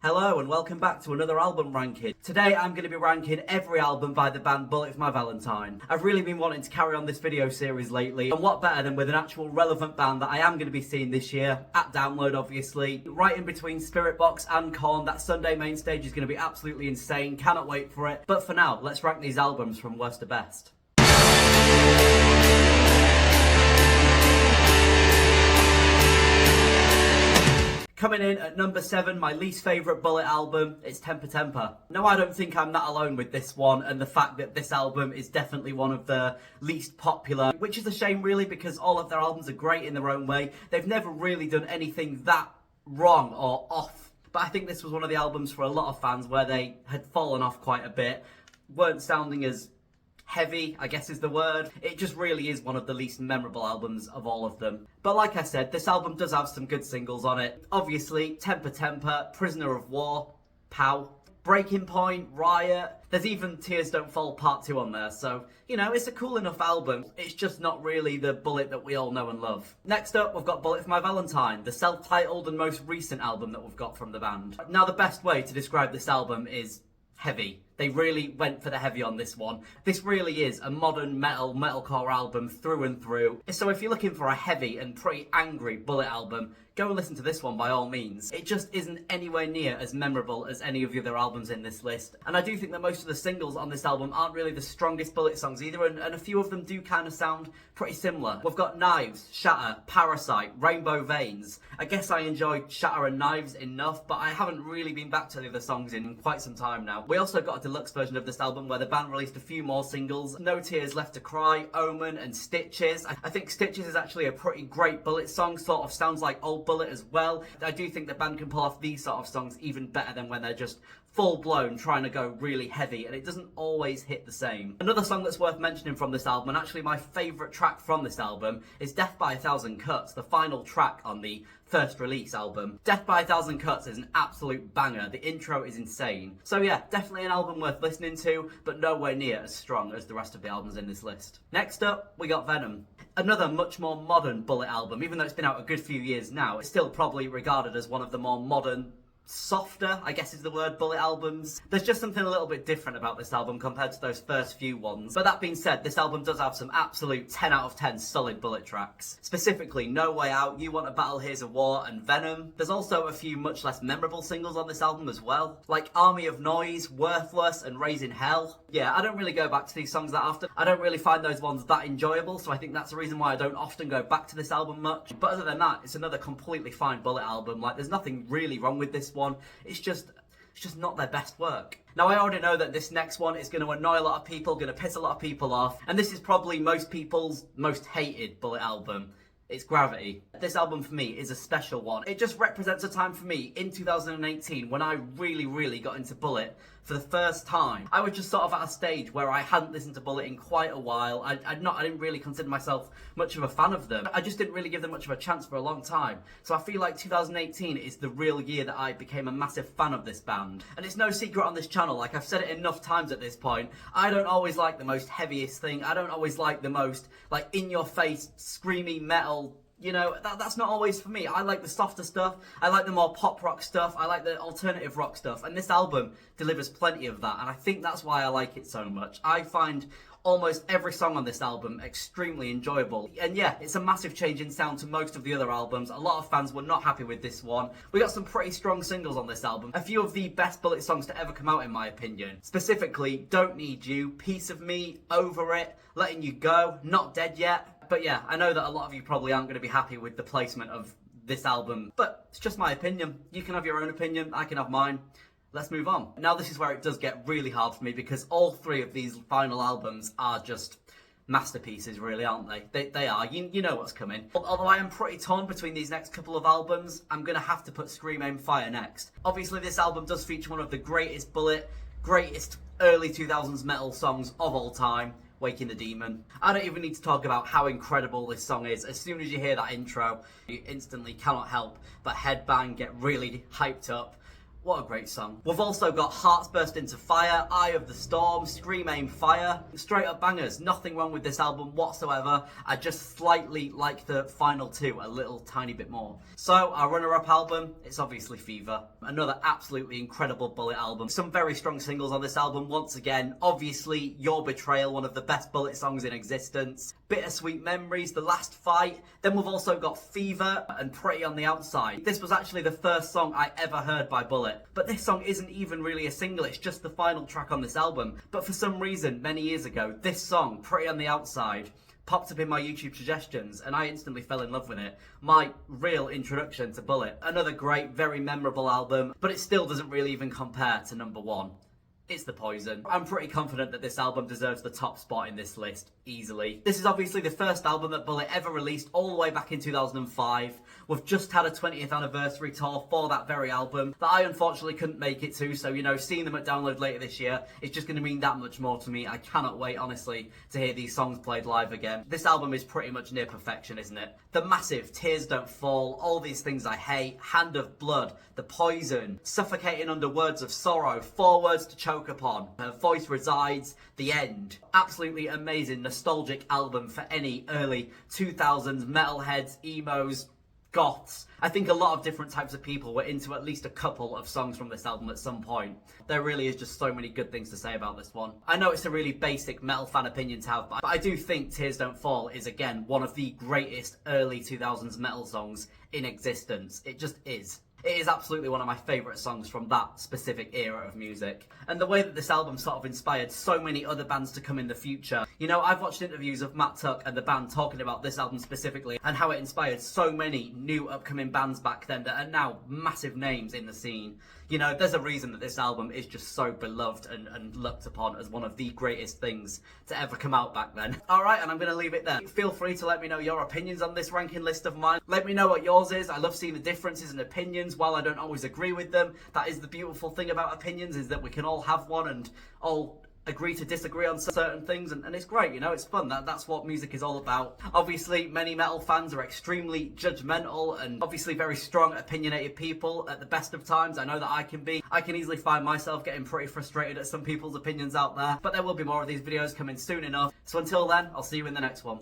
Hello and welcome back to another album ranking. Today I'm going to be ranking every album by the band Bullet for My Valentine. I've really been wanting to carry on this video series lately, and what better than with an actual relevant band that I am going to be seeing this year, at Download obviously, right in between Spirit Box and Korn. That Sunday main stage is going to be absolutely insane, cannot wait for it. But for now, let's rank these albums from worst to best. Coming in at number 7, my least favourite Bullet album, it's Temper Temper. No, I don't think I'm that alone with this one, and the fact that this album is definitely one of the least popular, which is a shame really, because all of their albums are great in their own way. They've never really done anything that wrong or off. But I think this was one of the albums for a lot of fans where they had fallen off quite a bit, weren't sounding as heavy, I guess is the word. It just really is one of the least memorable albums of all of them. But like I said, this album does have some good singles on it. Obviously, Temper Temper, Prisoner of War, Pow, Breaking Point, Riot. There's even Tears Don't Fall Part 2 on there, so, you know, it's a cool enough album. It's just not really the Bullet that we all know and love. Next up, we've got Bullet for My Valentine, the self-titled and most recent album that we've got from the band. Now, the best way to describe this album is heavy. They really went for the heavy on this one. This really is a modern metalcore album through and through. So if you're looking for a heavy and pretty angry Bullet album, go and listen to this one by all means. It just isn't anywhere near as memorable as any of the other albums in this list. And I do think that most of the singles on this album aren't really the strongest Bullet songs either, and a few of them do kind of sound pretty similar. We've got Knives, Shatter, Parasite, Rainbow Veins. I guess I enjoyed Shatter and Knives enough, but I haven't really been back to the other songs in quite some time now. We also got a deluxe version of this album where the band released a few more singles: No Tears Left to Cry, Omen, and Stitches. I think Stitches is actually a pretty great Bullet song, sort of sounds like old Bullet as well. I do think the band can pull off these sort of songs even better than when they're just full-blown trying to go really heavy, and it doesn't always hit the same. Another song that's worth mentioning from this album, and actually my favourite track from this album, is Death by a Thousand Cuts, the final track on the first release album. Death by a Thousand Cuts is an absolute banger. The intro is insane. So yeah, definitely an album worth listening to, but nowhere near as strong as the rest of the albums in this list. Next up, we got Venom. Another much more modern Bullet album. Even though it's been out a good few years now, it's still probably regarded as one of the more modern, softer, I guess is the word, Bullet albums. There's just something a little bit different about this album compared to those first few ones. But that being said, this album does have some absolute 10 out of 10 solid Bullet tracks. Specifically, No Way Out, You Want a Battle, Here's a War, and Venom. There's also a few much less memorable singles on this album as well, like Army of Noise, Worthless, and Raising Hell. Yeah, I don't really go back to these songs that often. I don't really find those ones that enjoyable, so I think that's the reason why I don't often go back to this album much. But other than that, it's another completely fine Bullet album. Like, there's nothing really wrong with this one. It's just not their best work. Now, I already know that this next one is going to annoy a lot of people, going to piss a lot of people off, and this is probably most people's most hated Bullet album. It's Gravity. This album for me is a special one. It just represents a time for me in 2018 when I really got into Bullet for the first time. I was just sort of at a stage where I hadn't listened to Bullet in quite a while. I didn't really consider myself much of a fan of them. I just didn't really give them much of a chance for a long time. So I feel like 2018 is the real year that I became a massive fan of this band. And it's no secret on this channel, like I've said it enough times at this point, I don't always like the most heaviest thing. I don't always like the most, like, in-your-face, screamy metal. You know, that's not always for me. I like the softer stuff, I like the more pop rock stuff, I like the alternative rock stuff, and this album delivers plenty of that, and I think that's why I like it so much. I find almost every song on this album extremely enjoyable. And yeah, it's a massive change in sound to most of the other albums. A lot of fans were not happy with this one. We got some pretty strong singles on this album. A few of the best Bullet songs to ever come out in my opinion. Specifically, Don't Need You, Piece of Me, Over It, Letting You Go, Not Dead Yet. But yeah, I know that a lot of you probably aren't going to be happy with the placement of this album, but it's just my opinion. You can have your own opinion, I can have mine. Let's move on. Now this is where it does get really hard for me, because all three of these final albums are just masterpieces, really, aren't they? They are. You know what's coming. Although I am pretty torn between these next couple of albums, I'm going to have to put Scream Aim Fire next. Obviously this album does feature one of the greatest Bullet, greatest early 2000s metal songs of all time, Waking the Demon. I don't even need to talk about how incredible this song is. As soon as you hear that intro, you instantly cannot help but headbang, get really hyped up. What a great song. We've also got Hearts Burst Into Fire, Eye of the Storm, Scream Aim Fire. Straight up bangers. Nothing wrong with this album whatsoever. I just slightly like the final two a little tiny bit more. So our runner-up album, it's obviously Fever. Another absolutely incredible Bullet album. Some very strong singles on this album once again. Obviously Your Betrayal, one of the best Bullet songs in existence. Bittersweet Memories, The Last Fight. Then we've also got Fever and Pretty on the Outside. This was actually the first song I ever heard by Bullet. But this song isn't even really a single, it's just the final track on this album. But for some reason, many years ago, this song, Pretty on the Outside, popped up in my YouTube suggestions and I instantly fell in love with it. My real introduction to Bullet. Another great, very memorable album, but it still doesn't really even compare to number one. It's The Poison. I'm pretty confident that this album deserves the top spot in this list, easily. This is obviously the first album that Bullet ever released all the way back in 2005. We've just had a 20th anniversary tour for that very album that I unfortunately couldn't make it to, so you know, seeing them at Download later this year is just going to mean that much more to me. I cannot wait, honestly, to hear these songs played live again. This album is pretty much near perfection, isn't it? The massive Tears Don't Fall, All These Things I Hate, Hand of Blood, The Poison, Suffocating Under Words of Sorrow, Four Words to Choke Upon, Her Voice Resides, The End. Absolutely amazing, nostalgic album for any early 2000s metalheads, emos, goths. I think a lot of different types of people were into at least a couple of songs from this album at some point. There really is just so many good things to say about this one. I know it's a really basic metal fan opinion to have, but I do think Tears Don't Fall is, again, one of the greatest early 2000s metal songs in existence. It just is. It is absolutely one of my favourite songs from that specific era of music. And the way that this album sort of inspired so many other bands to come in the future. You know, I've watched interviews of Matt Tuck and the band talking about this album specifically and how it inspired so many new upcoming bands back then that are now massive names in the scene. You know, there's a reason that this album is just so beloved and looked upon as one of the greatest things to ever come out back then. Alright, and I'm going to leave it there. Feel free to let me know your opinions on this ranking list of mine. Let me know what yours is. I love seeing the differences in opinions. While I don't always agree with them, that is the beautiful thing about opinions, is that we can all have one and all agree to disagree on certain things, and it's great, you know, it's fun. That's what music is all about. Obviously, many metal fans are extremely judgmental and obviously very strong, opinionated people at the best of times. I know that I can be. I can easily find myself getting pretty frustrated at some people's opinions out there, but there will be more of these videos coming soon enough. So until then, I'll see you in the next one.